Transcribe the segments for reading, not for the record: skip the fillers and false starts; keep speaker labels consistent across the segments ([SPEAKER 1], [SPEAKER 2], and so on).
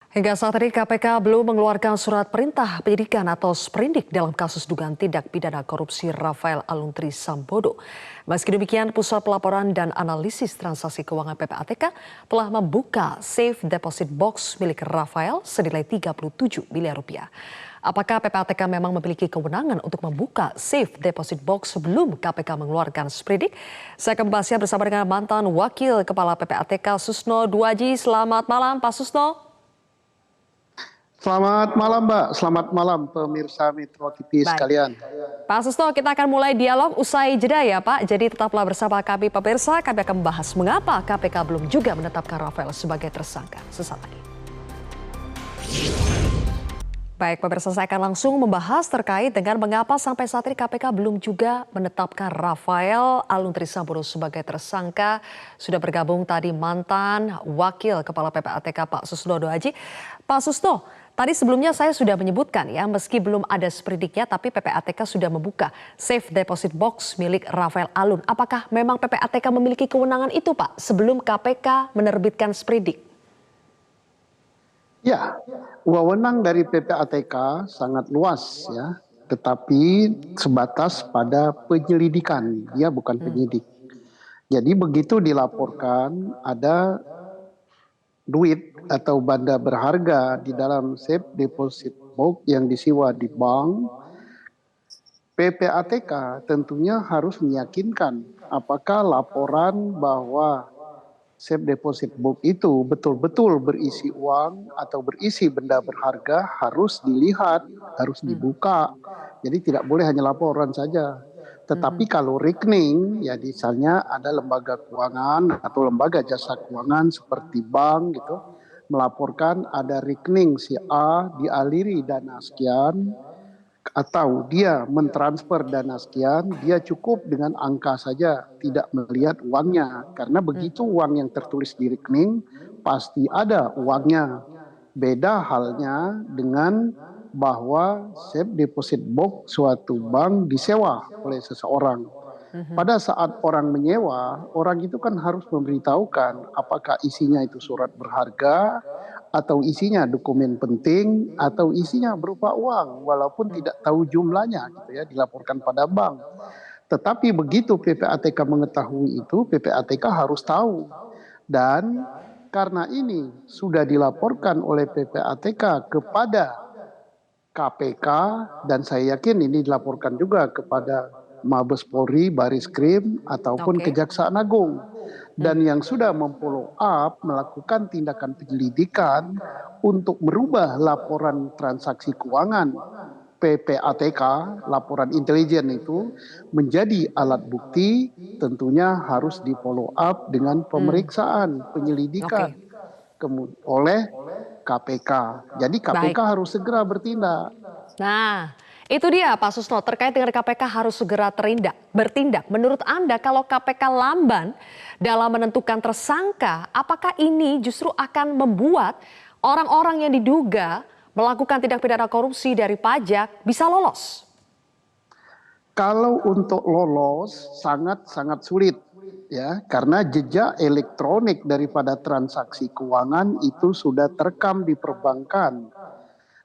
[SPEAKER 1] Hingga saat ini KPK belum mengeluarkan surat perintah penyidikan atau sprindik dalam kasus dugaan tindak pidana korupsi Rafael Aluntri Sambodo. Meski demikian, Pusat Pelaporan dan Analisis Transaksi Keuangan PPATK telah membuka safe deposit box milik Rafael senilai 37 miliar rupiah. Apakah PPATK memang memiliki kewenangan untuk membuka safe deposit box sebelum KPK mengeluarkan sprindik? Saya akan membahasnya bersama dengan mantan Wakil Kepala PPATK Susno Duaji. Selamat malam Pak Susno.
[SPEAKER 2] Selamat malam Mbak, selamat malam pemirsa Metro TV
[SPEAKER 1] Baik.
[SPEAKER 2] sekalian.
[SPEAKER 1] Pak Susno, kita akan mulai dialog usai jeda ya Pak. Jadi tetaplah bersama kami pemirsa, kami akan membahas mengapa KPK belum juga menetapkan Rafael sebagai tersangka. Sesaat lagi. Baik pemirsa, saya akan langsung membahas terkait dengan mengapa sampai saat ini KPK belum juga menetapkan Rafael Aluntri Sambodo sebagai tersangka. Sudah bergabung tadi mantan Wakil Kepala PPATK Pak Susno Duaji. Pak Susno, tadi sebelumnya saya sudah menyebutkan ya, meski belum ada sprindiknya tapi PPATK sudah membuka safe deposit box milik Rafael Alun. Apakah memang PPATK memiliki kewenangan itu Pak sebelum KPK menerbitkan sprindik?
[SPEAKER 2] Ya, wewenang dari PPATK sangat luas ya, tetapi sebatas pada penyelidikan, dia bukan penyidik. Jadi begitu dilaporkan ada duit atau benda berharga di dalam safe deposit box yang disewa di bank, PPATK tentunya harus meyakinkan apakah laporan bahwa safe deposit box itu betul-betul berisi uang atau berisi benda berharga harus dilihat, harus dibuka. Jadi tidak boleh hanya laporan saja. Tetapi kalau rekening, ya misalnya ada lembaga keuangan atau lembaga jasa keuangan seperti bank gitu, melaporkan ada rekening si A dialiri dana sekian, atau dia mentransfer dana sekian, dia cukup dengan angka saja, tidak melihat uangnya. Karena begitu uang yang tertulis di rekening, pasti ada uangnya. Beda halnya dengan bahwa safe deposit box suatu bank disewa oleh seseorang. Pada saat orang menyewa, orang itu kan harus memberitahukan apakah isinya itu surat berharga, atau isinya dokumen penting, atau isinya berupa uang, walaupun tidak tahu jumlahnya gitu ya, dilaporkan pada bank. Tetapi begitu PPATK mengetahui itu, PPATK harus tahu. Dan karena ini sudah dilaporkan oleh PPATK kepada KPK, dan saya yakin ini dilaporkan juga kepada Mabes Polri, Baris Krim, ataupun Kejaksaan Agung. Dan yang sudah memfollow up, melakukan tindakan penyelidikan untuk merubah laporan transaksi keuangan PPATK, laporan intelijen itu, menjadi alat bukti, tentunya harus di follow up dengan pemeriksaan, penyelidikan oleh KPK. Jadi KPK harus segera bertindak.
[SPEAKER 1] Nah, itu dia Pak Susno, terkait dengan KPK harus segera bertindak. Menurut Anda kalau KPK lamban dalam menentukan tersangka, apakah ini justru akan membuat orang-orang yang diduga melakukan tindak pidana korupsi dari pajak bisa lolos?
[SPEAKER 2] Kalau untuk lolos sangat-sangat sulit ya, karena jejak elektronik daripada transaksi keuangan itu sudah terekam di perbankan.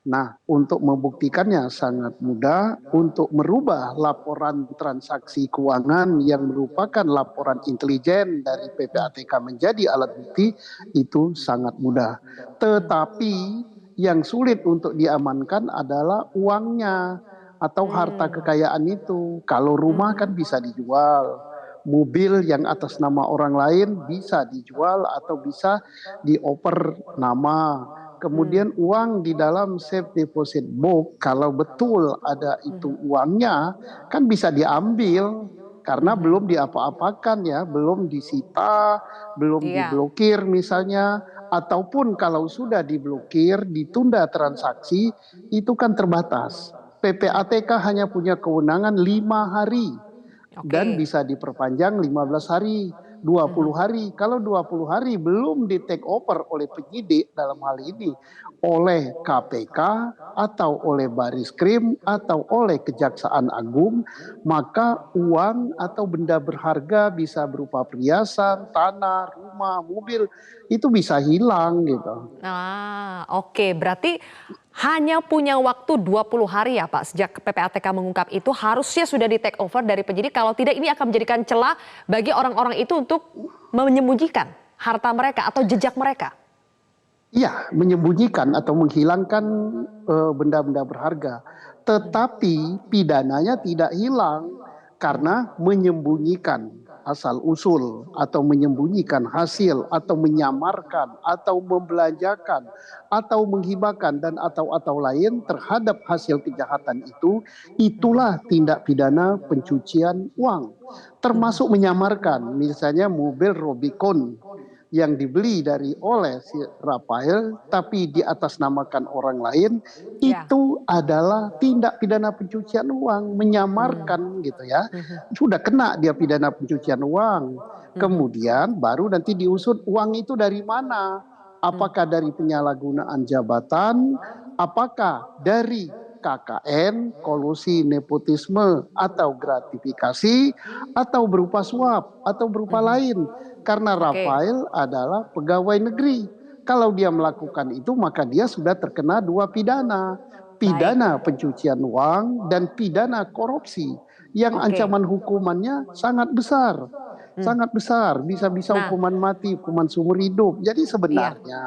[SPEAKER 2] Nah, untuk membuktikannya sangat mudah. Untuk merubah laporan transaksi keuangan yang merupakan laporan intelijen dari PPATK menjadi alat bukti itu sangat mudah. Tetapi yang sulit untuk diamankan adalah uangnya atau harta kekayaan itu. Kalau rumah kan bisa dijual, mobil yang atas nama orang lain bisa dijual atau bisa dioper nama. Kemudian uang di dalam safe deposit box, kalau betul ada itu uangnya, kan bisa diambil karena belum diapa-apakan ya, belum disita, belum diblokir misalnya, ataupun kalau sudah diblokir, ditunda transaksi, itu kan terbatas. PPATK hanya punya kewenangan 5 hari dan bisa diperpanjang 15 hari. 20 hari. Kalau 20 hari belum di take over oleh penyidik dalam hal ini oleh KPK atau oleh Baris Krim atau oleh Kejaksaan Agung, maka uang atau benda berharga bisa berupa perhiasan, tanah, rumah, mobil itu bisa hilang gitu.
[SPEAKER 1] Ah, oke. Berarti hanya punya waktu 20 hari ya Pak, sejak PPATK mengungkap itu harusnya sudah di take over dari penyidik, kalau tidak ini akan menjadikan celah bagi orang-orang itu untuk menyembunyikan harta mereka atau jejak mereka.
[SPEAKER 2] Iya, menyembunyikan atau menghilangkan benda-benda berharga. Tetapi pidananya tidak hilang karena menyembunyikan asal-usul atau menyembunyikan hasil atau menyamarkan atau membelanjakan atau menghibahkan dan atau lain terhadap hasil kejahatan itu, itulah tindak pidana pencucian uang. Termasuk menyamarkan, misalnya mobil Rubicon yang dibeli oleh si Rafael tapi diatasnamakan orang lain,
[SPEAKER 1] Ya.
[SPEAKER 2] itu adalah tindak pidana pencucian uang, menyamarkan gitu ya. Sudah kena dia pidana pencucian uang. Kemudian baru nanti diusut uang itu dari mana? Apakah dari penyalahgunaan jabatan? Apakah dari KKN, kolusi nepotisme atau gratifikasi, atau berupa suap atau berupa lain? Karena
[SPEAKER 1] Oke.
[SPEAKER 2] Rafael adalah pegawai negeri. Kalau dia melakukan itu maka dia sudah terkena dua pidana.
[SPEAKER 1] Baik.
[SPEAKER 2] Pidana pencucian uang dan pidana korupsi yang
[SPEAKER 1] Oke.
[SPEAKER 2] ancaman hukumannya sangat besar. Sangat besar, bisa-bisa
[SPEAKER 1] Nah,
[SPEAKER 2] hukuman mati, hukuman seumur hidup. Jadi
[SPEAKER 1] iya.
[SPEAKER 2] sebenarnya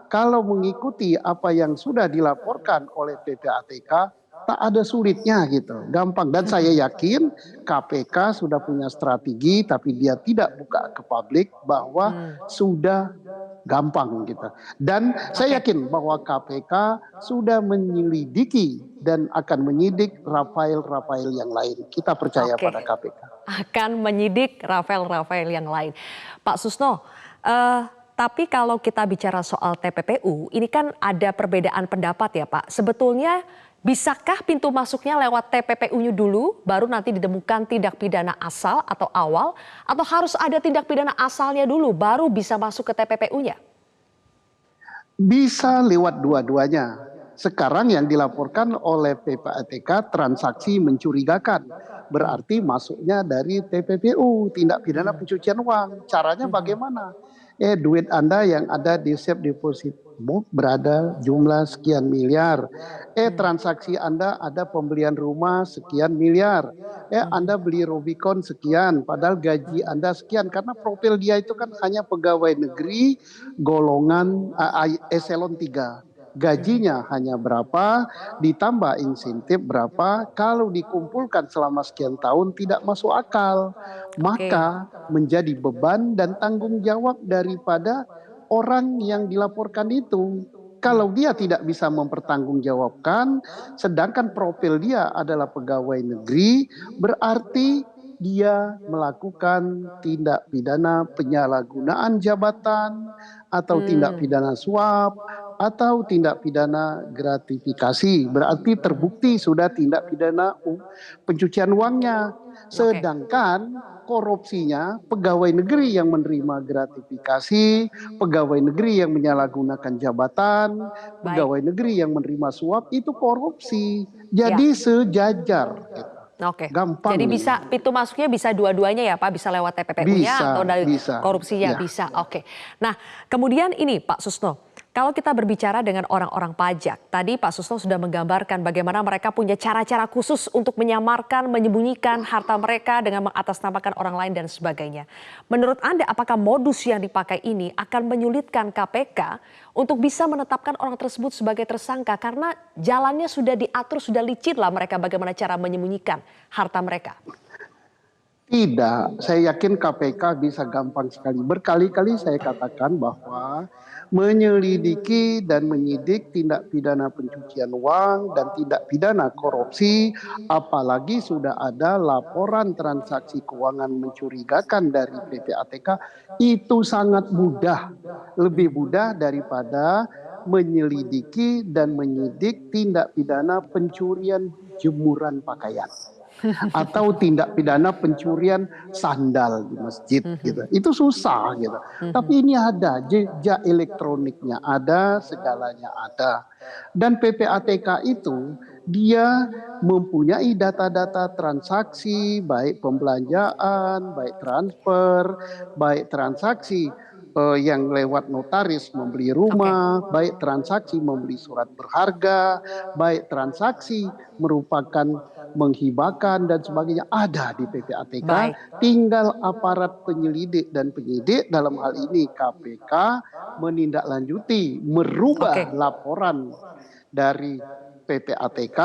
[SPEAKER 2] kalau mengikuti apa yang sudah dilaporkan oleh PPATK, tak ada sulitnya gitu, gampang. Dan saya yakin KPK sudah punya strategi, tapi dia tidak buka ke publik bahwa sudah gampang gitu. Dan saya
[SPEAKER 1] Oke.
[SPEAKER 2] yakin bahwa KPK sudah menyelidiki dan akan menyidik Rafael yang lain. Kita percaya
[SPEAKER 1] Oke.
[SPEAKER 2] pada KPK.
[SPEAKER 1] Akan menyidik Rafael yang lain. Pak Susno, tapi kalau kita bicara soal TPPU, ini kan ada perbedaan pendapat ya Pak. Sebetulnya bisakah pintu masuknya lewat TPPU-nya dulu, baru nanti ditemukan tindak pidana asal atau awal, atau harus ada tindak pidana asalnya dulu, baru bisa masuk ke TPPU-nya?
[SPEAKER 2] Bisa lewat dua-duanya. Sekarang yang dilaporkan oleh PPATK transaksi mencurigakan. Berarti masuknya dari TPPU, tindak pidana pencucian uang. Caranya bagaimana? Duit Anda yang ada di safe deposit book berada jumlah sekian miliar. Transaksi Anda ada pembelian rumah sekian miliar. Anda beli Rubicon sekian, padahal gaji Anda sekian. Karena profil dia itu kan hanya pegawai negeri golongan eselon 3. Gajinya hanya berapa, ditambah insentif berapa, kalau dikumpulkan selama sekian tahun tidak masuk akal.
[SPEAKER 1] Oke.
[SPEAKER 2] Maka menjadi beban dan tanggung jawab daripada orang yang dilaporkan itu. Kalau dia tidak bisa mempertanggungjawabkan, sedangkan profil dia adalah pegawai negeri, berarti dia melakukan tindak pidana penyalahgunaan jabatan atau tindak pidana suap atau tindak pidana gratifikasi. Berarti terbukti sudah tindak pidana pencucian uangnya.
[SPEAKER 1] Oke.
[SPEAKER 2] Sedangkan korupsinya pegawai negeri yang menerima gratifikasi, pegawai negeri yang menyalahgunakan jabatan,
[SPEAKER 1] Baik.
[SPEAKER 2] pegawai negeri yang menerima suap itu korupsi.
[SPEAKER 1] Ya.
[SPEAKER 2] Jadi sejajar gitu.
[SPEAKER 1] Oke.
[SPEAKER 2] Gampang
[SPEAKER 1] Jadi
[SPEAKER 2] ini.
[SPEAKER 1] bisa pintu masuknya bisa dua-duanya ya Pak, bisa lewat TPPU-nya atau
[SPEAKER 2] Bisa,
[SPEAKER 1] dari
[SPEAKER 2] bisa.
[SPEAKER 1] korupsinya
[SPEAKER 2] Ya.
[SPEAKER 1] bisa. Oke. Nah, kemudian ini Pak Susno, kalau kita berbicara dengan orang-orang pajak, tadi Pak Susno sudah menggambarkan bagaimana mereka punya cara-cara khusus untuk menyamarkan, menyembunyikan harta mereka dengan mengatasnamakan orang lain dan sebagainya. Menurut Anda, apakah modus yang dipakai ini akan menyulitkan KPK untuk bisa menetapkan orang tersebut sebagai tersangka karena jalannya sudah diatur, sudah licin lah mereka bagaimana cara menyembunyikan harta mereka?
[SPEAKER 2] Tidak, saya yakin KPK bisa gampang sekali. Berkali-kali saya katakan bahwa menyelidiki dan menyidik tindak pidana pencucian uang dan tindak pidana korupsi, apalagi sudah ada laporan transaksi keuangan mencurigakan dari PPATK, itu sangat mudah. Lebih mudah daripada menyelidiki dan menyidik tindak pidana pencurian jemuran pakaian. atau tindak pidana pencurian sandal di masjid gitu. Itu susah gitu. Tapi ini ada jejak elektroniknya ada, segalanya ada. Dan PPATK itu dia mempunyai data-data transaksi baik pembelanjaan, baik transfer, baik transaksi yang lewat notaris membeli rumah, baik transaksi membeli surat berharga, baik transaksi merupakan menghibahkan dan sebagainya ada di PPATK.
[SPEAKER 1] Baik.
[SPEAKER 2] Tinggal aparat penyelidik dan penyidik dalam hal ini KPK menindaklanjuti, merubah laporan dari PPATK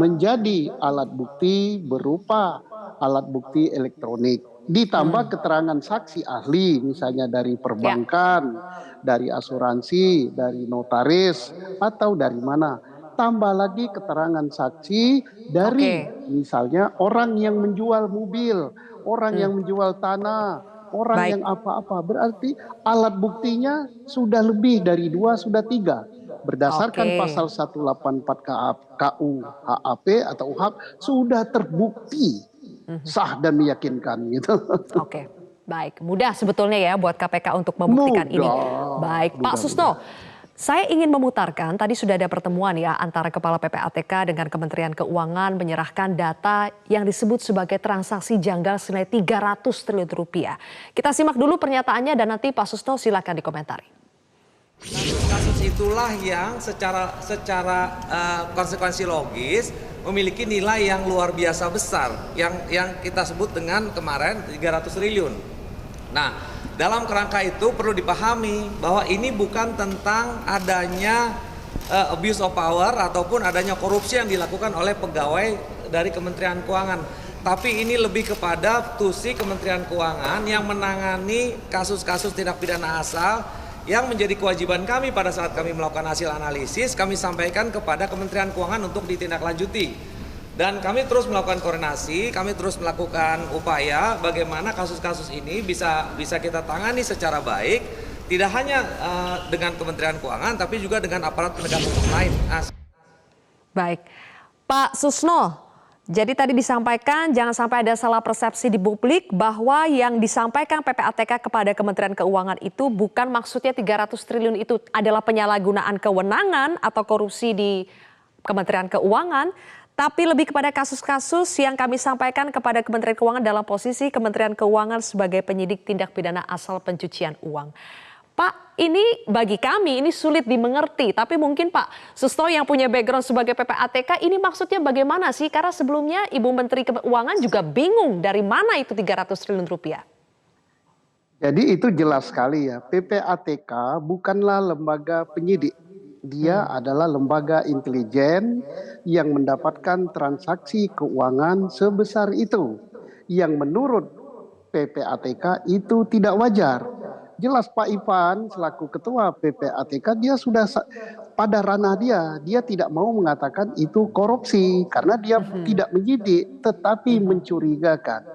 [SPEAKER 2] menjadi alat bukti berupa alat bukti elektronik. Ditambah keterangan saksi ahli misalnya dari perbankan, dari asuransi, dari notaris atau dari mana. Tambah lagi keterangan saksi dari misalnya orang yang menjual mobil, orang yang menjual tanah, orang yang apa-apa. Berarti alat buktinya sudah lebih dari 2, sudah 3. Berdasarkan pasal 184 KU HAP atau UHAP sudah terbukti sah dan meyakinkan gitu.
[SPEAKER 1] Oke, baik. Mudah sebetulnya ya buat KPK untuk membuktikan ini. Baik, Pak Susno. Saya ingin memutarkan, tadi sudah ada pertemuan ya antara Kepala PPATK dengan Kementerian Keuangan menyerahkan data yang disebut sebagai transaksi janggal senilai 300 triliun rupiah. Kita simak dulu pernyataannya dan nanti Pak Susno silakan dikomentari.
[SPEAKER 3] Kasus itulah yang secara konsekuensi logis memiliki nilai yang luar biasa besar yang kita sebut dengan kemarin 300 triliun. Nah, dalam kerangka itu perlu dipahami bahwa ini bukan tentang adanya abuse of power ataupun adanya korupsi yang dilakukan oleh pegawai dari Kementerian Keuangan. Tapi ini lebih kepada tusi Kementerian Keuangan yang menangani kasus-kasus tindak pidana asal yang menjadi kewajiban kami pada saat kami melakukan hasil analisis, kami sampaikan kepada Kementerian Keuangan untuk ditindaklanjuti. Dan kami terus melakukan koordinasi, kami terus melakukan upaya bagaimana kasus-kasus ini bisa kita tangani secara baik, tidak hanya dengan Kementerian Keuangan, tapi juga dengan aparat penegak hukum lain.
[SPEAKER 1] Baik, Pak Susno. Jadi tadi disampaikan jangan sampai ada salah persepsi di publik bahwa yang disampaikan PPATK kepada Kementerian Keuangan itu bukan maksudnya 300 triliun itu adalah penyalahgunaan kewenangan atau korupsi di Kementerian Keuangan, tapi lebih kepada kasus-kasus yang kami sampaikan kepada Kementerian Keuangan dalam posisi Kementerian Keuangan sebagai penyidik tindak pidana asal pencucian uang. Pak, ini bagi kami ini sulit dimengerti, tapi mungkin Pak Susno yang punya background sebagai PPATK ini maksudnya bagaimana sih? Karena sebelumnya Ibu Menteri Keuangan juga bingung dari mana itu 300 triliun rupiah.
[SPEAKER 2] Jadi itu jelas sekali ya, PPATK bukanlah lembaga penyidik. Dia adalah lembaga intelijen yang mendapatkan transaksi keuangan sebesar itu. Yang menurut PPATK itu tidak wajar. Jelas Pak Ivan selaku ketua PPATK dia sudah pada ranah dia tidak mau mengatakan itu korupsi karena dia tidak menyidik tetapi mencurigakan.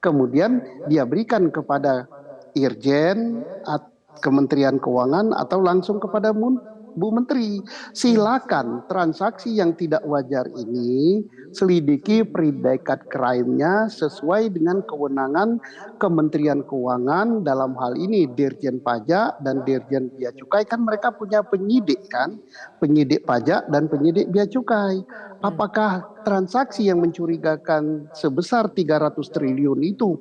[SPEAKER 2] Kemudian dia berikan kepada Irjen Kementerian Keuangan atau langsung kepada Bu Menteri, silakan transaksi yang tidak wajar ini selidiki predikat crime-nya sesuai dengan kewenangan Kementerian Keuangan dalam hal ini Dirjen Pajak dan Dirjen Bea Cukai, kan mereka punya penyidik kan, penyidik pajak dan penyidik bea cukai. Apakah transaksi yang mencurigakan sebesar 300 triliun itu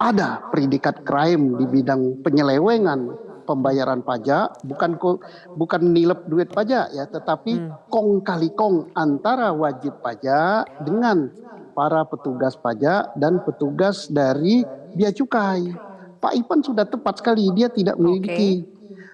[SPEAKER 2] ada predikat crime di bidang penyelewengan pembayaran pajak, bukan nilep duit pajak ya, tetapi kong kali kong antara wajib pajak dengan para petugas pajak dan petugas dari bea cukai. Pak Ivan sudah tepat sekali, dia tidak memiliki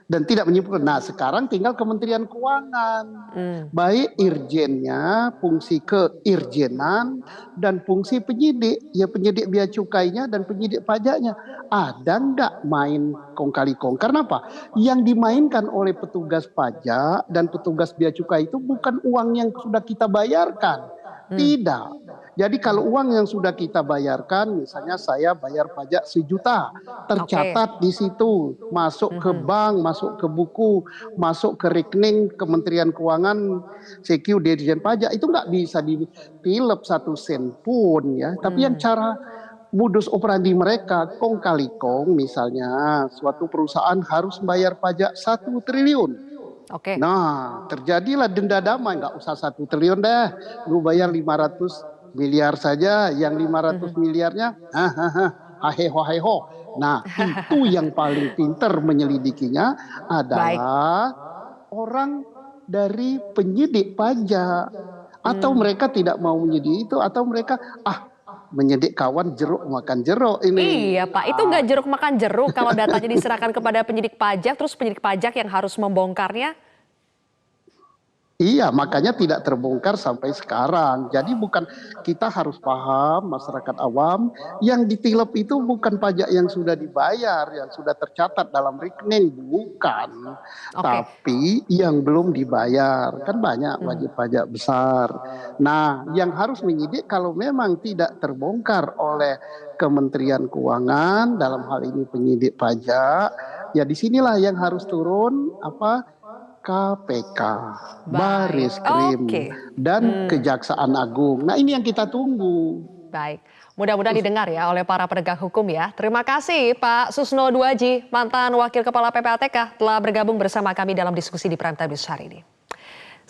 [SPEAKER 2] dan tidak menyebutkan. Nah, sekarang tinggal Kementerian Keuangan. Baik irjennya, fungsi keirjenan dan fungsi penyidik, ya penyidik bea cukainya dan penyidik pajaknya. Ada enggak main kong kali kong? Karena apa? Yang dimainkan oleh petugas pajak dan petugas bea cukai itu bukan uang yang sudah kita bayarkan. Tidak. Jadi kalau uang yang sudah kita bayarkan, misalnya saya bayar pajak 1 juta, tercatat di situ, masuk ke bank, masuk ke buku, masuk ke rekening Kementerian Keuangan, CQ Dirjen Pajak, itu nggak bisa ditilep 1 sen pun ya. Tapi yang cara modus operandi mereka, kong kali kong misalnya, suatu perusahaan harus membayar pajak 1 triliun.
[SPEAKER 1] Oke.
[SPEAKER 2] Nah, terjadilah denda damai, nggak usah 1 triliun deh, lu bayar 500 miliar saja, yang 500 miliarnya, haheho haheho. Nah, itu yang paling pinter menyelidikinya
[SPEAKER 1] Baik.
[SPEAKER 2] adalah orang dari penyidik pajak. Atau mereka tidak mau menyidik itu, atau mereka, menyidik kawan jeruk makan jeruk ini.
[SPEAKER 1] Iya Pak, itu nggak jeruk makan jeruk kalau datanya diserahkan kepada penyidik pajak, terus penyidik pajak yang harus membongkarnya?
[SPEAKER 2] Iya, makanya tidak terbongkar sampai sekarang. Jadi bukan, kita harus paham, masyarakat awam, yang ditilep itu bukan pajak yang sudah dibayar, yang sudah tercatat dalam rekening, bukan.
[SPEAKER 1] Oke.
[SPEAKER 2] Tapi yang belum dibayar, kan banyak wajib pajak besar. Nah, yang harus menyidik kalau memang tidak terbongkar oleh Kementerian Keuangan, dalam hal ini penyidik pajak, ya disinilah yang harus turun KPK,
[SPEAKER 1] Baik,
[SPEAKER 2] Bareskrim,
[SPEAKER 1] oke.
[SPEAKER 2] dan Kejaksaan Agung. Nah, ini yang kita tunggu.
[SPEAKER 1] Baik, mudah-mudahan didengar ya oleh para penegak hukum ya. Terima kasih Pak Susno Duaji, mantan Wakil Kepala PPATK telah bergabung bersama kami dalam diskusi di Prime Time News hari ini.